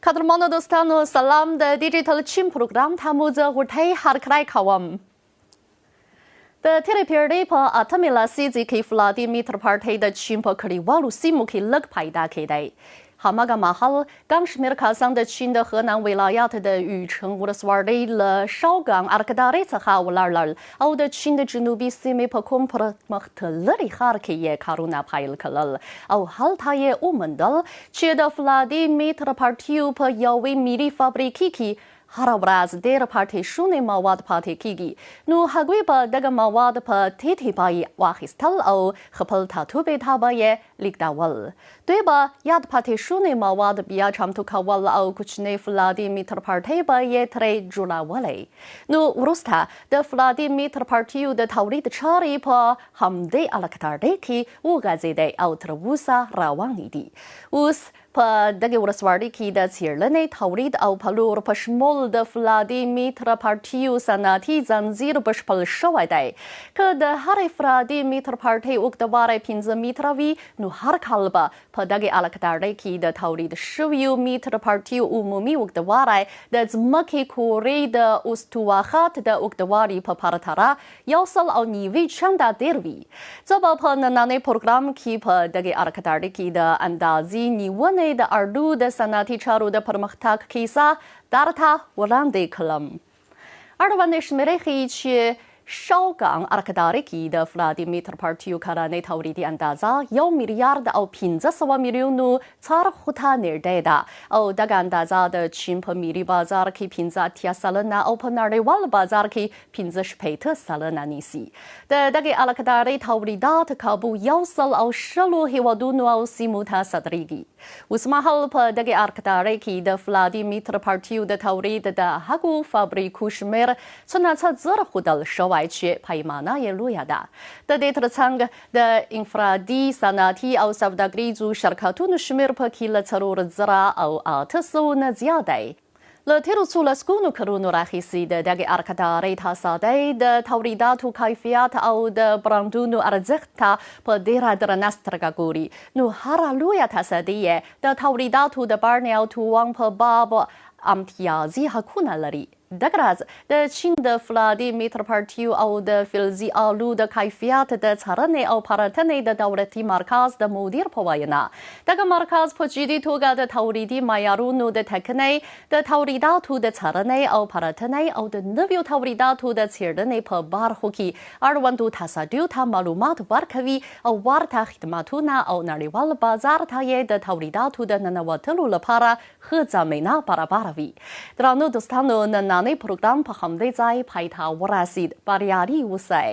قدرمانو دوستانو سلام د ډیجیټل چین پروګرام ته مو زه غوټۍ هرکلی کوم د تیرې پیړۍ په اتمې لسیزې کې ولادیمیر پارټۍ د چین په کلیوالو سیمو کې لږ پیدا کېدی هماغه مهال ګڼ شمېر کسان د چین د هنان ولایت د یوچن ولسوالۍ له شاوګان ارکدارۍ څخه ولاړل او د چین د جنوبي سیمې په کوم پرمختللي ښار کې یې کارونه پیل کړل او هلته یې وموندل چې د ولادیمیر پارټیو په یوې ملي فابریکې کې هر ورځ ډېر پاتې شوني مواد پاتې کیږي نو هغوی به دغه مواد په تیتې پای واخیستل او خپل ټاټوبې ته به یې لیږدول دوی به یاد پاتې شوني مواد بیا چمتو کول او کوچنۍ ولادیمیر پارټۍ به یې ترې جوړولې نو وروسته د ولادیمیر پارټیو د تولید چارې په همدې علاقه کې وغځېدې او تر اوسه روانې دي اوس په دغه ولسوالۍ کې د څېړنې تولید او پلور په شمول د ولادیمیر پارټیو صنعتي ځنځیر بشپړ شوی دی که د هرې ولادیمیر پارټۍ اوږدوالی 5 متره وي نو هر کال به په دغه علاقه کې د تولید شویو متر پارټیو عمومي اوږدوالی د ځمکې کورې د استوا خط د اوږدوالي په پرتله 1.9 چنده ډېر وي زه به په نننۍ پروګرام کې په دغه علاقه کې د اندازې نيونې د اردو د صنعتي چارو د پرمختګ کیسه درته وړاندې کړم اړوندې شمېرې ښیي چې شاوګان ارکدارۍ کې د ولادیمیر پارټیو کلنۍ تولیدي اندازه 1 ملیارډ او 500 میلیونو څرخو ته نږدې ده او دغه اندازه د چین په ملي بازار کې 85 سلنه او په نړیوال بازار کې 85 سلنه نیسي د دغه علاقدارۍ تولیدات کابو 110 هیوادونو او سیمو ته صادریږي اوس مهال په دغه علاقدارۍ کې د ولادیمیر پارټیو د تولید د هغو فابریکو شمېر څه ناڅه زر ښودل شوی چې پیمانه یې لویه ده د دې ترڅنګ د انفرادي صنعتي او سوداګریزو شرکتونو شمېر پکې له 4,000 او 800 نه زیات دی له تیرو 13 کلونو راهیسې د دغې علاقدارۍ تصادۍ د تولیداتو کیفیت او د برانډونو ارزښت ته په ډېره درنه سترګه ګوري نو هره لویه تصدۍ یې د تولیداتو د بڼې او توان په باب امتیازي حقونه لري دغه راز د چین د ولادیمیر پارټیو او د فلزي آلو د کیفیت د څارنې او پرتنې د دولتي مرکز د مدیر په وینا دغه مرکز په جدي توګه د تولیدي معیارونو د ټاکنې د تولیداتو د څارنې او پرتنې او د نویو تولیداتو د څېړنې په برخو کې اړوندو تصدیو ته معلومات ورکوي او ورته خدماتونه او نړیوال بازار ته یې د تولیداتو د ننوتلو لپاره ښه زمینه برابروي درنو دوستانو نننۍ پروګرام په همدې ځای پای ته ورسید بریالي اوسئ